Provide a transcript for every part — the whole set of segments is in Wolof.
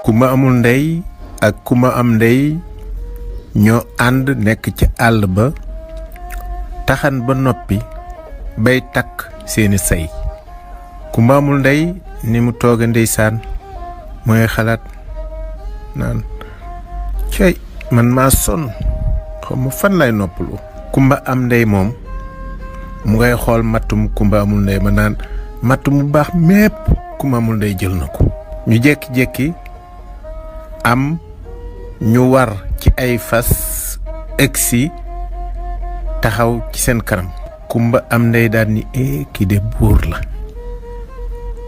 ku ma amul ndey ak ku ma am ndey ñoo ànd nekk ci àll ba taxan ba noppi bay takk seeni say. ku ma amul ndey ni mu tooga ndeysaan mooy xalaat naan cey man maa sonn xawma fan lay noppalu. kumba am ndey moom mu ngay xool mattum kumba amul ndey ma naan matt mu baax mépp kumba amul ndey jël na ko. ñu jekki-jekki am ñu war ci ay fas egsi taxaw ci seen kanam. kumba am ndey daal ni kii de buur la.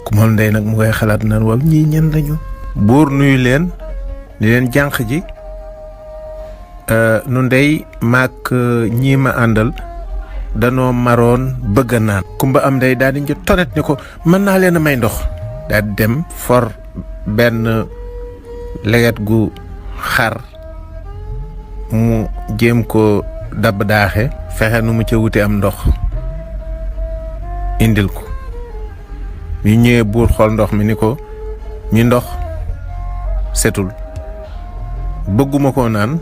kumba am ndey nag mu ngay xalaat naan waaw ñii ñen lañu. buur nuyu leen ni leen jànq ji nu ndey maak ñii ma àndal danoo maroon bëgg naan. kumba am ndey daal di tonet ni ko mën naa leen a may ndox. daal di dem for benn leget gu xar mu jéem ko dabb daaxe fexe nu mu ca wuti am ndox indil ko. ñu ñëwee buur xool ndox mi ni ko mi ndox setul bëgguma koo naan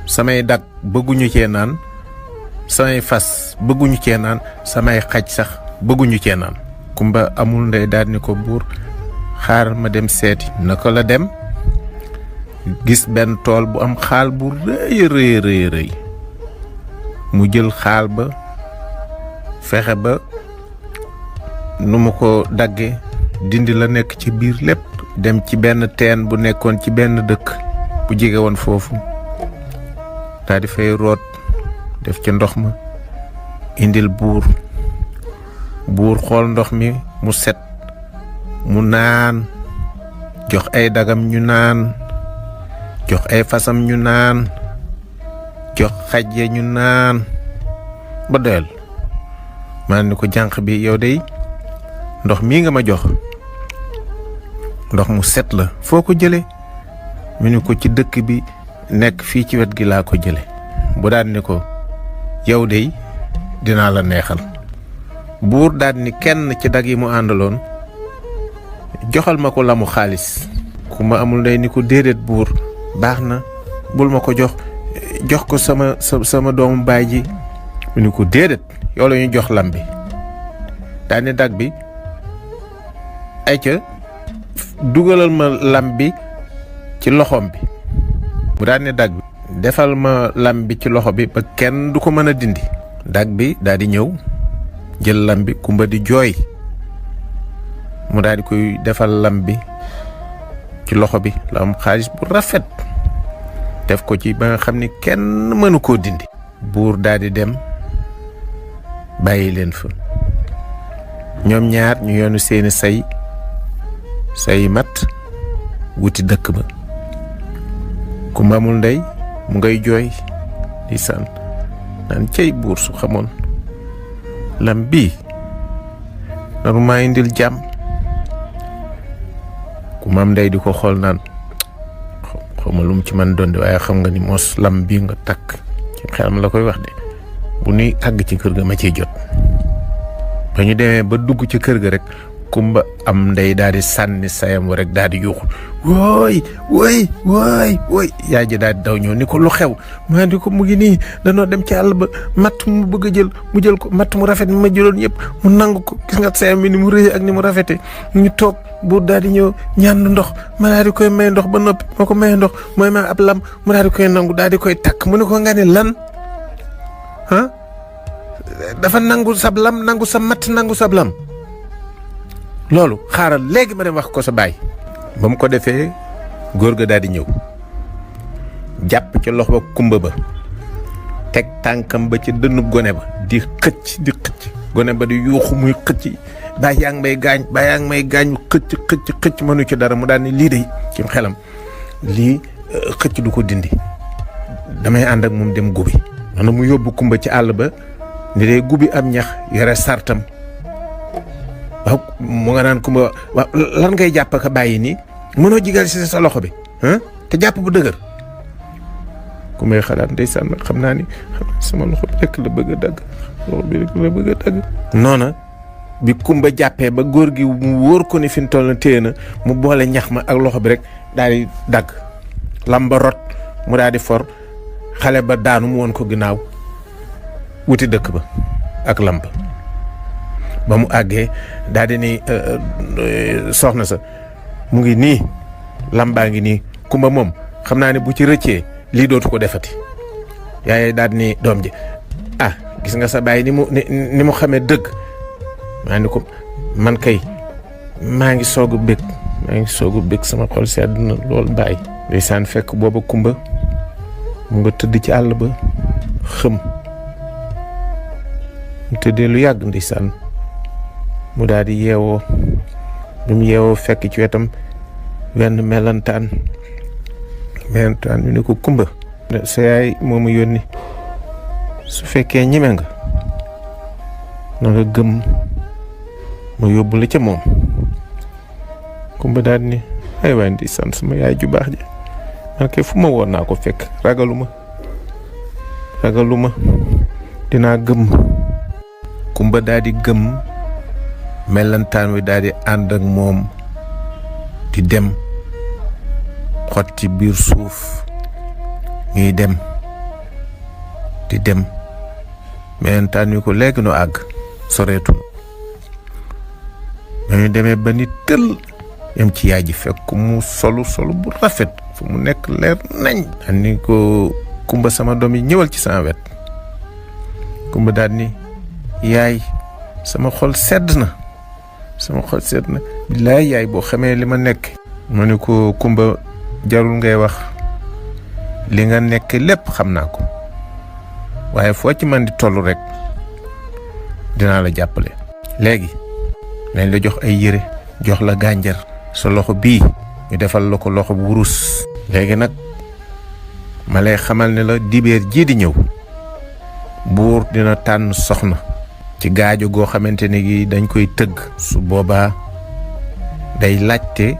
samay dag bëgguñu cee naan samay fas bëgguñu cee naan samay xaj sax bëgguñu cee naan. kumba amul ndey daal ni ko buur xaaral ma dem seeti. naka la dem gis benn tool bu am xaal bu rëy mu jël xaal ba fexe ba nu mu ko dagge dindi la nekk ci biir lépp dem ci benn teen bu nekkoon ci benn dëkk bu jege woon foofu daal di fay root def ca ndox ma indil buur xool ndox mi mu set mu naan jox ay dagam ñu naan jox ay fasam ñu naan jox xaj ya ñu naan ba doyal. maa ni ko jànq bi yow dey ndox mii nga ma jox ndox mu set la foo ko jële mu ni ko ci dëkk bi nekk fii ci wet gi laa ko jële. bu daan ni ko yow dey dinaa la neexal. buur daal ni kenn ci dag yi mu àndaloon joxal ma ko lamu xaalis. ku ma amul ndey ni ko déedéet buur baax na bul ma ko jox ko sama doomu baay ji. mu ni ko déedéet yow la ñu jox lam bi. daal ni dag bi ay ca dugalal ma lam bi ci loxoom bi. bu daal ni dag bi defal ma lam bi ci loxo bi ba kenn du ko mën a dindi. dag bi daal di ñëw jël lam bi kumba di jooy mu daal di koy defal lam bi ci loxo bi la am xaalis bu rafet def ko ci ba nga xam ni kenn mënu koo dindi. buur daal di dem bàyyi leen fa ñoom ñaar ñu yoonu seeni say mat wuti dëkk ba. kumba amul ndey mu ngay jooy di san naan cey buur su xamoon lam bii nanu maa indil jàmm. kumba am ndey di ko xool naan xawma lu mu ci man doon de waaye xam nga ni mos lam bii nga takk ci xelam la koy wax de bu nuy àgg ci kër ga ma ciy jot. ba ñu demee ba dugg ci kër ga rek kumba am ndey daal di sànni sayam wa rek daal di yuuxu wooy yaay ji daal di daw ñëw ni ko lu xew. maa di ko mu ngi nii danoo dem ci àll ba matt mu bëgg a jël mu jël ko matt mu rafet mi ma jëloon yëpp mu nangu ko gis nga sayam bi ni mu rëy ak ni mu rafete ñu toog buur daal di ñëw ñaan ndox ma daal di koy may ndox ba noppi moo ko may ndox mooy ma ab lam mu daal di koy nangu daal di koy takk. mu ne ko nga ne lan dafa nangu sab lam nangu sa matt nangu sab lam loolu xaaral léegi ma dem wax ko sa baay. ba mu ko defee góor ga daal di ñëw jàpp ci loxo ba kumba ba teg tànkam ba ci dënnub gone ba di xëcc gone ba di yuuxu muy xëcc baay yaa ngi may gaañ xëcc mënu ci dara. mu daal ni lii de ci xelam lii xëcc du ko dindi damay ànd ak moom dem gubi. maanaam mu yóbbu kumba ci àll ba ni day gubi am ñax yore sartam. waaw mu nga naan kumba waaw lan ngay jàpp ak bàyyi nii mënoo jigal si sa loxo bi te jàpp bu dëgër. ku may xalaat ndeysaan nag xam naa ni sama loxo bi rek la bëgg a dagg loxo bi rek la bëgg a dagg. noona bi kumba jàppee ba góor gi mu wóor ko ni fi mu toll na téye na mu boole ñax ma ak loxo bi rek daal di dagg lam ba rot mu daal di for xale ba daanu mu woon ko ginnaaw wuti dëkk ba ak lam ba mu àggee daal di ni soxna sa mu ngi nii lam baa ngi nii kumba moom xam naa ne bu ci rëccee lii dootu ko defati yaay daal di ni doom ji ah gis nga sa baay ni mu xamee dëgg maa ni ko man kay maa ngi soog a bég sama xol sedd na lool baay. ndeysaan fekk booba kumba mu nga tëdd ci àll ba xëm mu tëddee lu yàgg ndeysaan mu daal di yeewoo bi mu yeewoo fekk ci wetam wenn melantaan ñu ne ko kumba sa yaay moo ma yónni su fekkee ñeme nga na nga gëm ma yóbbu la ca moom. kumba daal ni ay waay ndeysaan sama yaay ju baax ja man kay fu ma woon naa ko fekk ragaluma dinaa gëm. kumba daal di gëm melantaan wi daal di ànd ak moom di dem xotti biir suuf ñuy dem di dem melentaan wi ko léegi nu àgg soreetu ñu demee ba ni tël yam ci yaay ji fekk mu solu bu rafet fu mu nekk leer nañ ni ko kumba sama doom yi ñëwal ci sama wet. kumba daal ni yaay sama xol sedd na billaay yaay boo xamee li ma nekk. mu ne ko kumba jarul ngay wax li nga nekk lépp xam naa ko waaye foo ci man di toll rek dinaa la jàppale. léegi nañ la jox ay yére jox la gànjar sa loxo bii ñu defal la ko loxo bu wurus. léegi nag ma lay xamal ne la dibeer jii di ñëw buur dina tànn soxna ci gaajo goo xamante ne gi dañ koy tëgg. su boobaa day laajte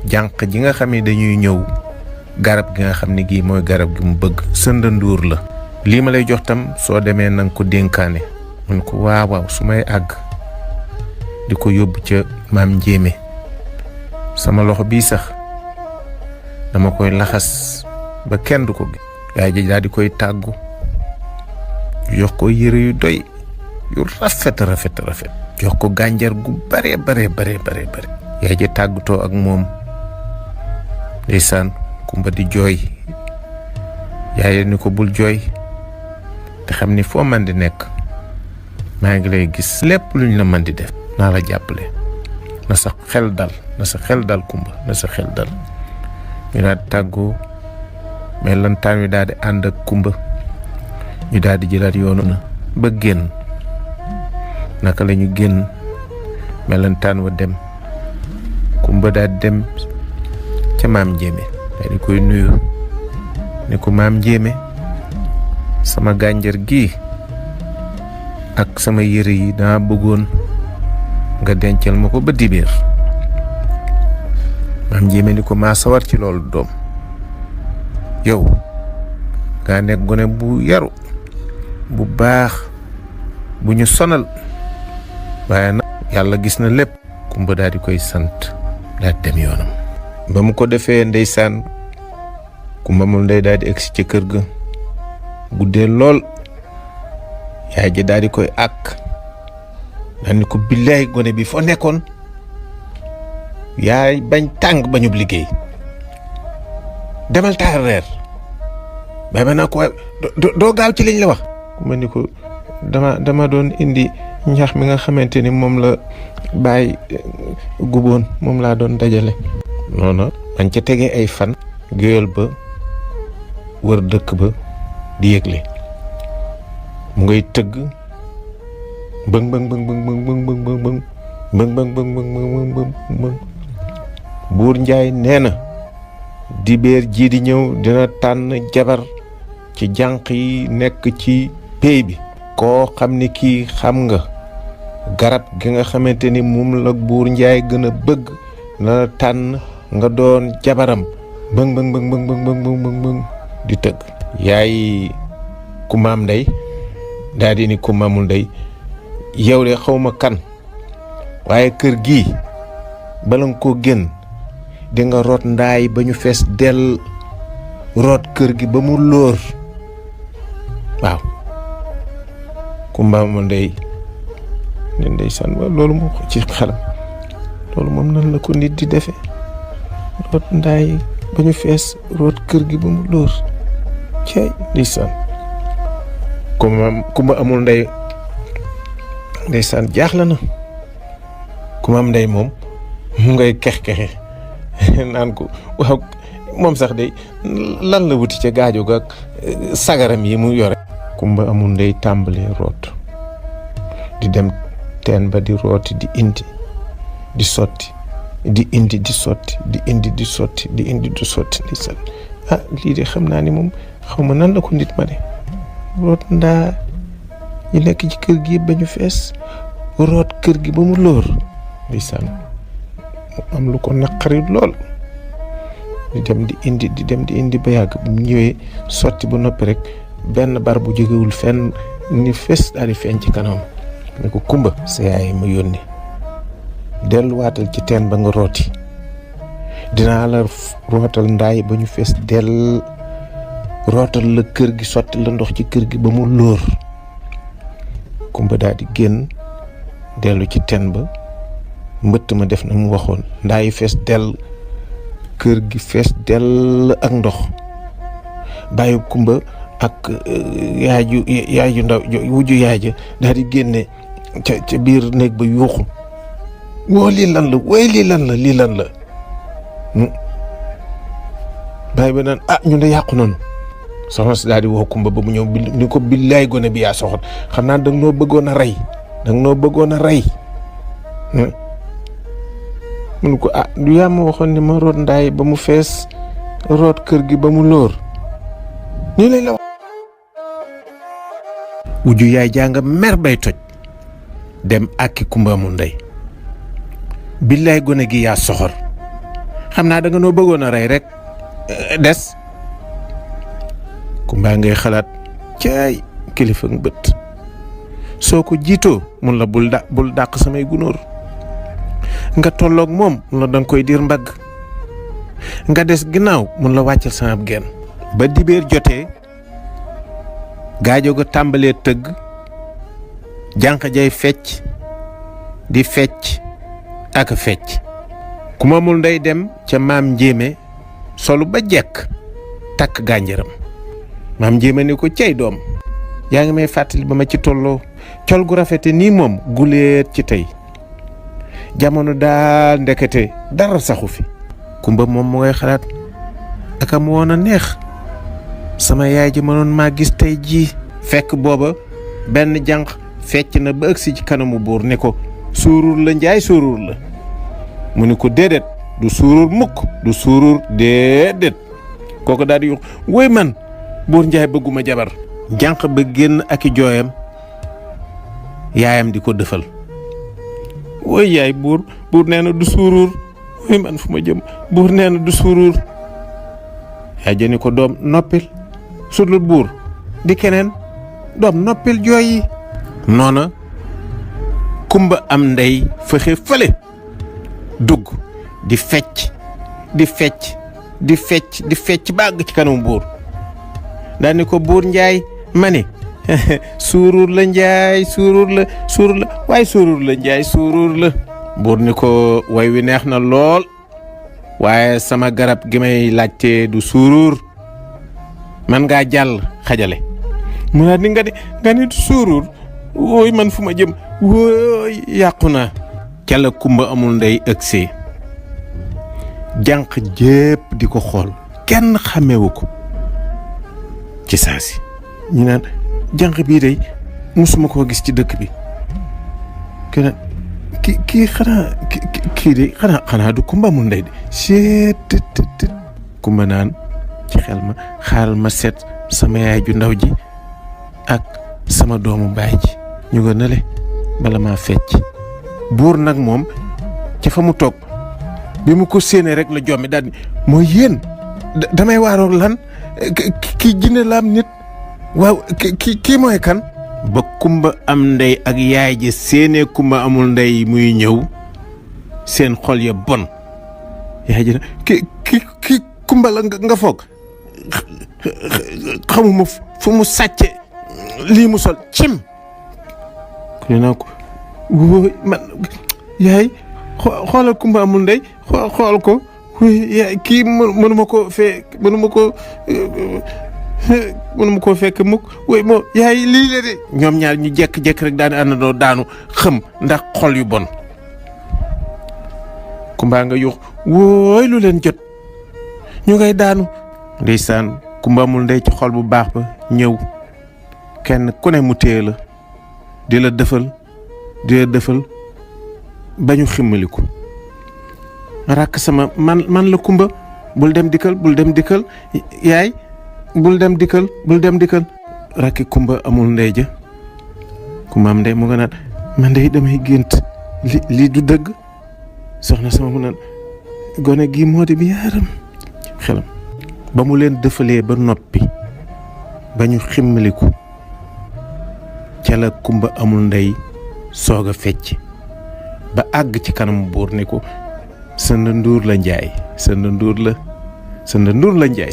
jànq ji nga xam ne dañuy ñëw garab gi nga xam ne gii mooy garab gi mu bëgg. sëndanduur la. lii ma lay jox tam soo demee na nga ko dénkaane. mun ko waaw su may àgg di ko yóbbu ca maam njéeme sama loxo bii sax dama koy laxas ba kenn du ko gi. yaay ji daal di koy tàggu jox ko yére yu doy yu rafet jox ko gànjar gu bare. yaay ji tàggatoo ak moom ndeysaan kumba di jooy. yaay ni ko bul jooy te xam ni foo man di nekk maa ngi lay gis. lépp luñ la man di def naa la jàppale. na sa xel dal kumba na sa xel dal. ñu daal di tàggoo melantaan wi daal di ànd ak kumba ñu daal di jëlaat yoonu na ba génn. naka la ñu génn melantaan wa dem kumba daal di dem ca maam njéeme daal di koy nuyu ni ko maam njéeme sama gànjar gi ak sama yére yi dama bëggoon nga dencal ma ko ba dibéer. maam njéeme ni ko maa sawar ci loolu doom yow nga nekk gone bu yaru bu baax bu ñu sonal waaye nag yàlla gis na lépp. kumba daal di koy sant daal dem yoonam. ba mu ko defee ndeysaan kumba mul ndey daal di egsi ci kër ga guddee lool. yaay ji daal di koy àkk daal ni ko billaay gone bi foo nekkoon. yaay bañ tàng bañub liggéey demal taal reer bay ba naa ko doo gaaw ci liñ la wax. kumba ni ko dama doon indi ñax mi nga xamante ni moom la bàyyi guboon moom laa doon dajale. noonu bañ ca tegee ay fan géwél ba wër dëkk ba di yëgle mu ngay tëgg bëng bëng bëng bëng bëng bëng bëng bëng bëng bëng bëng bëng bëng bëng. buur njaay nee na dibéer jii di ñëw dina tànn jabar ci jànq yi nekk ci pey bi koo xam ni kii xam nga garab gi nga xamante ni moom la buur njaay gën a bëgg na tànn nga doon jabaram. bëng bëng bëng bëng bëng bëng bëng bëng di tëgg. yaay ku maam ndey daal di ni ku maamul ndey yow de xaw ma kan waaye kër gii bala nga koo génn di nga root ndaay ba ñu fees dell root kër gi ba mu lóor waaw Kumba ma ndey ne ndeysaan loolu moo ci xelam loolu moom nan la ko nit di defe root ndaay ba ñu fees root kër gi ba mu lóor cey ndeysaan Kumba amul ndey ndeysaan jaaxle na Kumba am ndey moom mu ngay kex-kexe naan ko waaw moom sax de lan la wuti ca gaajo ga sagaram yi mu yore Kumba amul ndey tàmbalee root di dem teen ba di rooti di indi di sotti di indi di sotti di indi di sotti di indi di sotti ndeysaan lii de xam naa ni moom xaw ma nan la ko nit ma de root ndaa yi nekk ci kër gi ba ñu fees root kër gi ba mu lóor ndeysaan mu am lu ko naqari lool di dem di indi ba yàgg bu ñëwee sotti ba noppi rek benn bar bu jógewul fenn ni fees daal di feeñ ci kanam ne ko Kumba sa yaay ma yónni delluwaatal ci teen ba nga rooti dinaa la rootal ndaay ba ñu fees dell rootal la kër gi sotti la ndox ci kër gi ba mu lóor Kumba daal di génn dellu ci teen ba mbëtt ma def na mu waxoon ndaay fees dell kër gi fees dell ak ndox bàyyi Kumba ak yaay ju ndaw wujju yaay ja daal di génne ca biir néeg ba yuuxu woo lii lan la way lii lan la bàyyi ba naan ñu ne yàqu nañu soxna si daal di woo Kumba ba mu ñëw ni ko billaay gone bi yaa soxot xam naa danga noo bëggoon a rey mun ko du yaa ma waxoon ni ma root ndaay ba mu fees root kër gi ba mu lóor nii lañ la wax wujju yaay jàng mer bay toj dem akki Kumba amul ndey billaay gone gi yaa soxor xam naa danga noo bëggoon a rey rek des Kumba ngay xalaat caay kilifa nga bët soo ko jiitoo mun la bul dàq samay gunóor nga tolloog moom mun la danga koy diir mbagg nga des ginnaaw mun la wàccal sama genn ba dibéer jotee gaajo ga tàmbalee tëgg jànq jay fecc di fecc ak fecc Kumba amul ndey dem ca maam njéeme solu ba jekk takk gànjaram maam njéeme ni ko cey doom yaa ngi may fàttali ba ma ci tolloo col gu rafete nii moom guleet ci tey jamono daal ndekete dara saxu fi Kumba moom mu ngay xalaat aka mu woon a neex sama yaay ji mënoon maa gis tey jii fekk booba benn jànq fecc na ba ëgsi ci kanamu buur ne ko suurur la njaay suurur la mu ni ko déedéet du suurur mukk du suurur déedéet kooku daal di yux woy man buur njaay bëgguma jabar jànq ba génn ak i jooyam yaayam di ko dëfal woy yaay buur nee na du suurur woy man fu ma jëm buur nee na du suurur yaay jëni ko doom noppil sudul buur di keneen doom noppil jooy yi noona Kumba am ndey fexe fële dugg di fecc bàgg ci kanamu buur daal ni ko buur njaay ma ne suurur la njaay suurur la waaye suurur la njaay suurur la buur ni ko way wi neex na lool waaye sama garab gi may laajte du suurur man ngaa jàll xajale mu naa ni nga ni du suurur wooy man fu ma jëm wooy yàqu naa ca la Kumba amul ndey ëgsee jànq jépp di ko xool kenn xamewu ko ci saasi ñu naan jànq bii day musuma koo gis ci dëkk bi keneen kii xanaa du Kumba amul ndey de seet Kumba naan ci xel ma xaaral ma seet sama yaay ju ndaw ji ak sama doomu baay ji ñu nga nële bala maa fecc buur nag moom ca fa mu toog bi mu ko séenee rek la jommi daal ni mooy yéen damay waaroog lan kii jinne laam nit waaw kii mooy kan ba kumba am ndey ak yaay ji séenee kumba amul ndey muy ñëw seen xol ya bon. yaay ji na ki kumba la nga foog xamuma fu mu sàcce lii mu sol cim ku ne naa ko wóoy man yaay xoolal kumba amul ndey xool ko yaay kii mënuma koo fekk mukk wóoy moo yaay lii la de ñoom ñaar ñu jekk-jekk rek daani àndandoo daanu xëm ndax xol yu bon. kumba nga yuux wóoy lu leen jot ñu ngay daanu. ndeysaan kumba amul ndey ci xol bu baax ba ñëw kenn ku ne mu téye la di la dëfal ba ñu ximmaliku. rakk sama man la kumba bul dem dikkal yaay bul dem dikkal rakki kumba amul ndey ja kumba am ndey mu nga naan man de damay gént lii du dëgg. soxna sama mu naan gone gii moo di bi yaaram xelam ba mu leen dëfalee ba noppi ba ñu ximmaliku ca la kumba amul ndey soog a fecc ba àgg ci kanam buur ni ko sënd nduur la njaay sënd nduur la njaay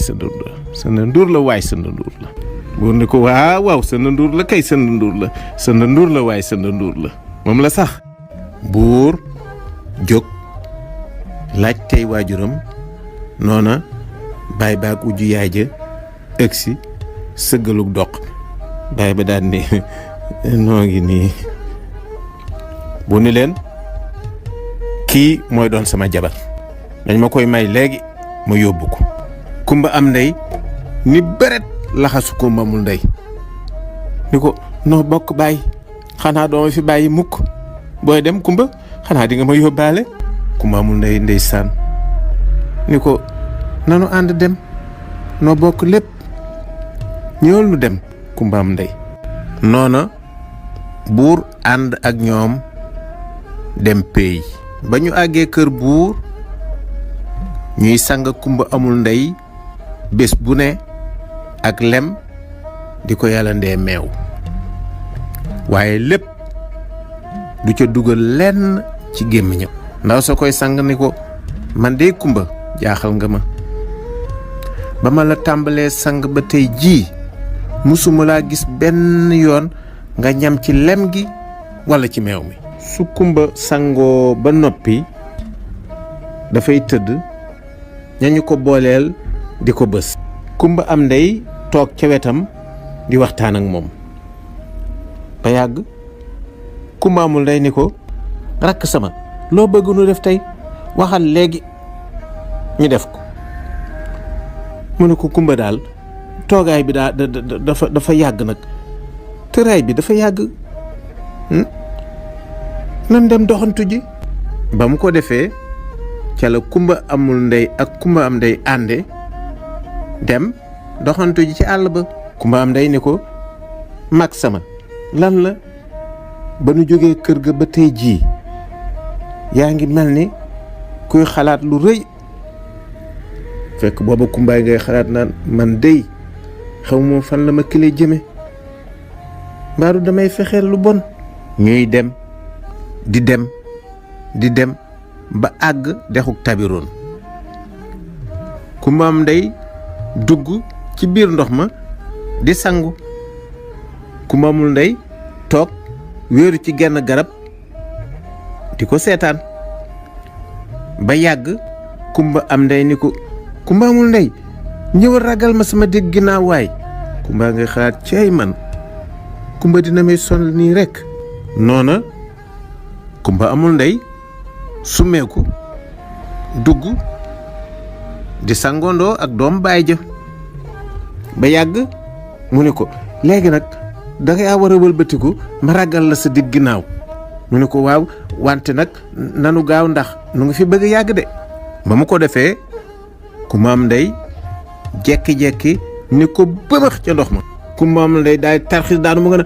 sënd nduur la waay sënd nduur la buur ni ko waaw sënd nduur la kay sënd nduur la waay sënd nduur la moom la sax. buur jóg laaj tey waajuram noona baay baag ujju yaay ja ëgsi sëggalug doq baay ba daan ni noo ngi nii bu ni leen kii mooy doon sama jabar dañ ma koy may léegi ma yóbbu ko. kumba am ndey ni beret laxasu kumba amul ndey ni ko noo bokk bàyyi xanaa dooma fi bàyyi mukk booy dem kumba xanaa di nga ma yóbbaale. kumba amul ndey ndeysaan ni ko nanu ànd dem noo bokk lépp ñëwal nu dem kumba am ndey. noona buur ànd ak ñoom dem péey ba ñu àggee kër buur ñuy sang kumba amul ndey bés bu ne ak lem di ko yàlla ndee meew waaye lépp du ca dugal lenn ci gémmiñam. ndaw sa koy sang ni ko man de kumba jaaxal nga ma ba ma la tàmbalee sang ba tey jii musuma laa gis benn yoon nga ñam ci lem gi walla ci meew mi. su kumba sangoo ba noppi dafay tëdd ñañu ko booleel di ko bës. kumba am ndey toog ca wetam di waxtaan ak moom ba yàgg kumba amul ndey ni ko rakk sama loo bëgg nu def tey waxal léegi ñu def ko. mu ne ko kumba daal toogaay bi dafa yàgg nag tëraay bi dafa yàgg nan dem doxantu ji. ba mu ko defee ca la kumba amul ndey ak kumba am ndey ànde dem doxantu ji ci àll ba. kumba am ndey ni ko mag sama lan la ba nu jógee kër ga ba tey jii yaa ngi mel ni kuy xalaat lu rëy. fekk booba kumbaay ngay xalaat naan man dey xaw moom fan la ma kële jëme mbaaru damay fexeel lu bon. ñuy dem di dem ba àgg dexuk tabiroon. kumba am ndey dugg ci biir ndox ma di sangu. kumba amul ndey toog wéeru ci genn garab di ko seetaan ba yàgg kumba am ndey ni ko kumba amul ndey ñëwal ragal ma sama dégg ginnaaw waay. kumba ngay xalaat cey man kumba dina may sonal nii rekk. noona kumba amul ndey summeeku dugg di sangondoo ak doom baay ja ba yàgg mu ne ko léegi nag danga war a wëlbatiku ma ragal la sa digg ginnaaw. mu ne ko waaw wante nag nanu gaaw ndax nu ngi fi bëgg yàgg de. ba mu ko defee kumba am ndey jekki-jekki ni ko bëmëx ca ndox ma. kumba am ndey daay tarxis daanu mu nga ne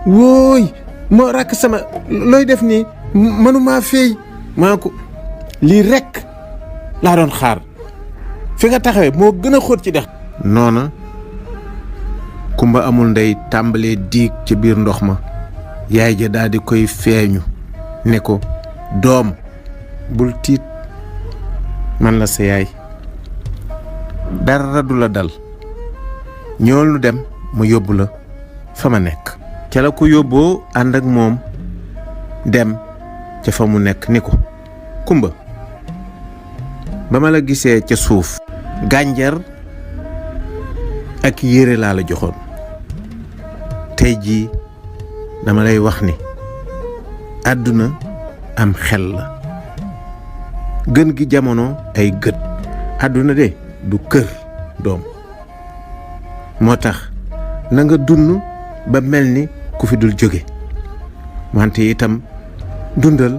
wóoy moo rakk sama looy def nii mënumaa feey. maa ko lii rekk laa doon xaar fi nga taxawee moo gën a xóot ci dex. noona kumba amul ndey tàmbalee diig ca biir ndox ma yaay ja daal di koy feeñu ne ko doom bul tiit man la sa yaay dara du la dal ñëwal nu dem mu yóbbu la fa ma nekk ca la ko yóbboo ànd ak moom dem ca fa mu nekk ni ko kumba ba ma la gisee ca suuf gànjar ak yére laa la joxoon tey jii dama lay wax ni àdduna am xel la gën gi jamono ay gët àdduna de du kër doom moo tax na nga dund ba mel ni ku fi dul jóge wante itam dundal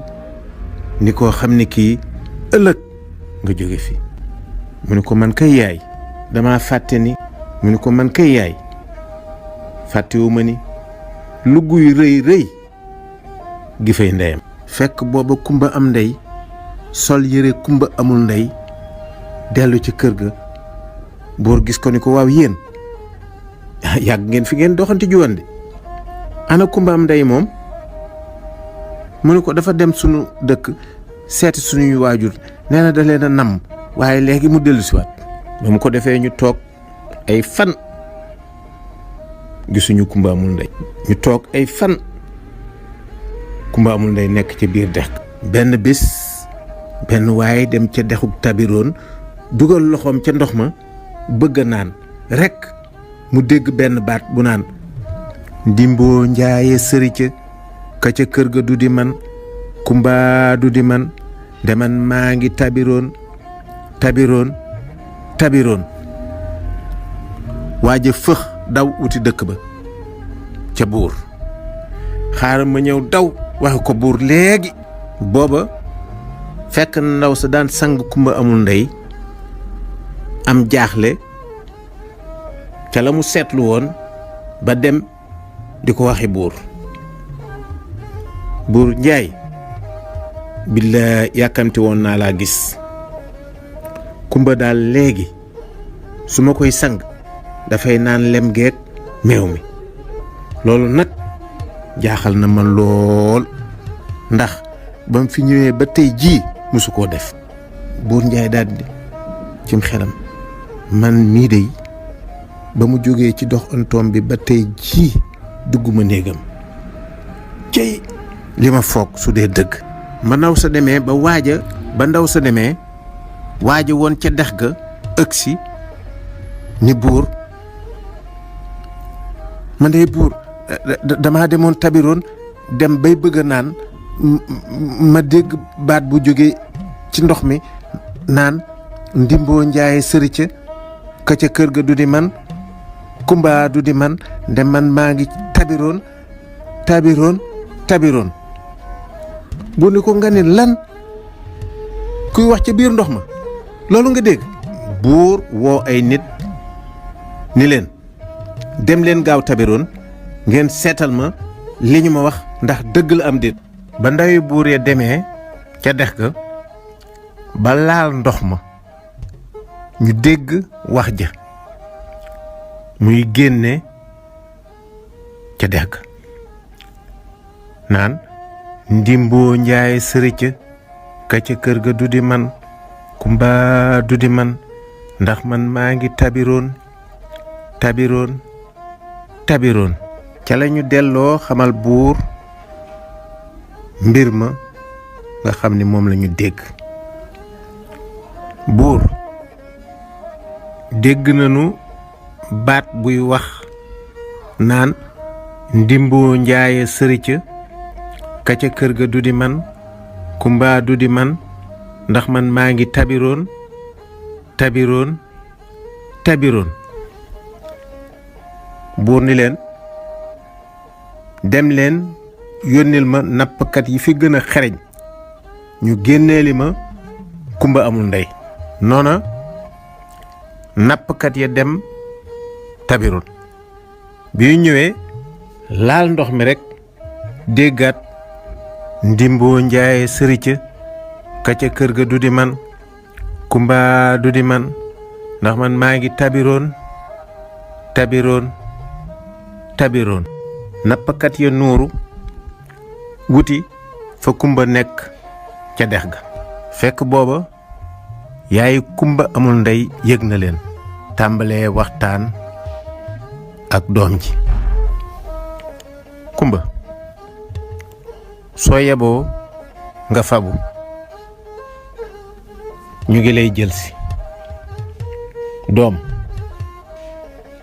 ni koo xam ni kii ëllëg nga jóge fi mu ne ko man kay yaay dama fàtte ni mu ne ko man kay yaay fàttewu ma ni lu guy rëy rëy gi fay ndeyam fekk booba kumba am ndey sol yére kumba amul ndey dellu ci kër ga buur gis ko ni ko waaw yéen yàgg ngeen fi ngeen doxanti juwan de ana kumba am ndey moom mu ne ko dafa dem sunu dëkk seeti suñuy waajur nee na da leen a namm waaye léegi mu dellu siwaat ba mu ko defee ñu toog ay fan gisuñu kumba amul ndey ñu toog ay fan kumba amul ndey nekk ci biir dex benn bis benn waaye dem ca dexub tabiroon dugal loxoom ca ndox ma bëgg a naan rekk mu dégg benn baat bu naan ndimboo njaaye sërica ka ca kër ga du di man kumba du di man deman maa ngi tabiroon waaja fëx daw wuti dëkk ba ca buur xaaral ma ñëw daw wax ko buur léegi booba fekk na ndaw sa daan sang kumba amul ndey am jaaxle ca la mu seetlu woon ba dem di ko waxi buur njaay billa yàkkamti woon naa laa gis kumba daal léegi su ma koy sang dafay naan lem geeg meew mi loolu nag jaaxal na ma lool ndax ba mu fi ñëwee ba tey jii musu koo def buur njaay daal di cim xelam man mii dey ba mu jógee ci dox antoom bi ba tey jii dugguma néegam cey li ma foog su dee dëgg ba ndaw sa demee waaja woon ca dex ga ëgsi ni buur man de buur damaa demoon tabiroon dem bay bëgg a naan ma dégg baat bu jóge ci ndox mi naan ndimboo njaaye sërica ka ca kër ga du di man kumba du di man nde man maa ngi tabiroon bu ni ko nga ne lan kuy wax ca biir ndox ma loolu nga dégg buur woo ay nit ni leen dem leen gaaw tabiroon ngeen seetal ma li ñu ma wax ndax dëgg la am déet ba ndawi buur ya demee ca dex ga ba laal ndox ma ñu dégg wax ja muy génne ca dex ga naan ndimboo njaay sërica ka ca kër ga du di man kumba du di man ndax man maa ngi tabiroon ca la ñu delloo xamal buur mbir ma nga xam ni moom la ñu dégg buur dégg nañu baat buy wax naan ndimboo njaaye sërica ka ca kër ga du di man kumba du di man ndax man maa ngi tabiroon buur ni leen dem leen yónnil ma nappkat yi fi gën a xereñ ñu génneeli ma kumba amul ndey noona nappkat ya dem tabiroon bi ñëwee laal ndox mi rekk déggaat ndimboo njaaye sërica ka ca kër ga du di man kumba du di man ndax man maa ngi tabiroon tabiroon nappkat ya nuuru wuti fa kumba nekk ca dex ga. fekk booba yaay kumba amul ndey yëg na leen, tàmbalee waxtaan ak doom ji. kumba soo yeboo nga fabu, ñu ngi lay jël si. doom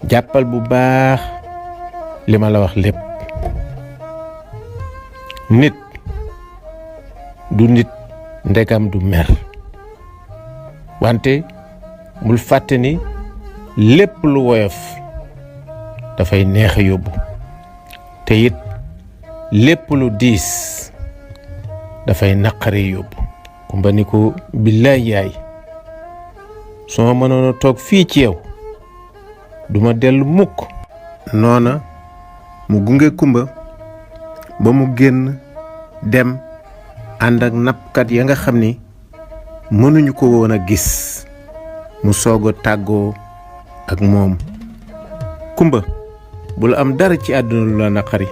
jàppal bu baax li ma la wax lépp. nit du nit ndegam du mer, wante bul fàtte ni lépp lu woyof dafay neex a yóbbu, te it lépp lu diis dafay naqari yóbbu. kumba ni ko billaay yaay, su ma mënoon a toog fii ci yow duma dellu mukk. noona mu gunge kumba ba mu génn dem ànd ak nappkat ya nga xam ni mënuñu ko woon a gis, mu soog a tàggoo ak moom. kumba bul am dara ci àdduna lu la naqari,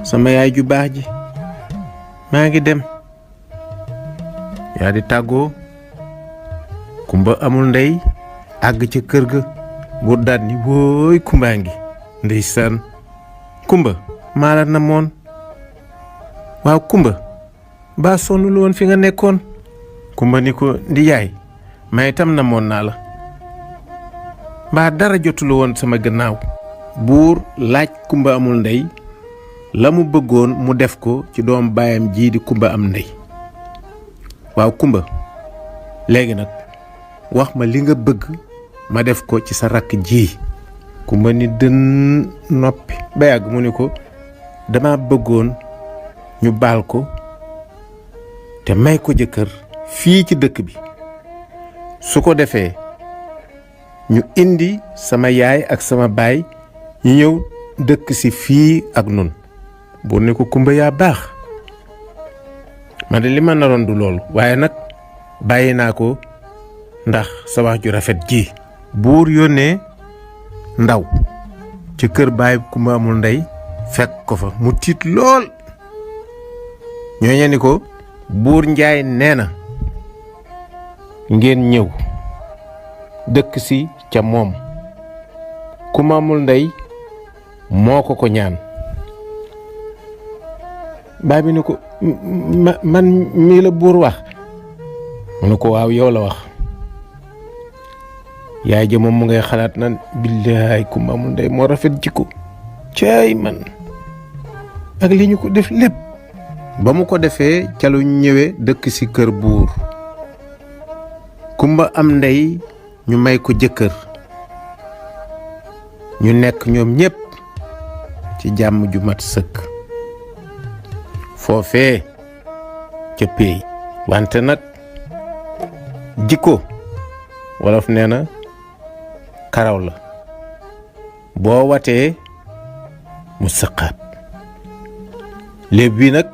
sama yaay ju baax ji, maa ngi dem. yaa di tàggoo. kumba amul ndey àgg ca kër ga, buur daat ni wóoy kumbaa ngi. ndeysaan, kumba maa la namoon. waaw kumba baa sonn lu woon fi nga nekkoon. kumba ni ko ndi yaay, may itam namoon naa la, mbaa dara jotulu woon sama gannaaw. buur laaj kumba amul ndey la mu bëggoon mu def ko ci doom baayam jii di kumba am ndey. waaw kumba léegi nag wax ma li nga bëgg ma def ko ci sa rakk ji. kumba ni dën noppi ba yàgg mu ni ko dama bëggoon ñu baal ko te may ko jëkkër fii ci dëkk bi, su ko defee ñu indi sama yaay ak sama baay ñu ñëw dëkk si fii ak nun. buur ni ko kumba yaa baax, man de li ma naroon du loolu, waaye nag bàyyi naa ko ndax sa wax ju rafet ji. buur yónnee ndaw ci kër baay kumba amul ndey fekk ko fa, mu tiit lool. ñooñu ni ko buur njaay nee na ngeen ñëw dëkk si ca moom, kumba amul ndey moo ko ñaan. baay bi ni ko man mii la buur wax. mu ne ko waaw yow la wax. yaay ja moom mu ngay xalaat nan billaay kumba amul ndey moo rafet jikko, caay man ak li ñu ko def lépp. ba mu ko defee ca lu ñëwee dëkk si kër buur. kumba am ndey ñu may ko jëkkër, ñu nekk ñoom ñépp ci jàmm ju mat sëkk foofee ca péey. wante nag jikko wolof nee na karaw la, boo watee mu sëqaat. léeb bi nag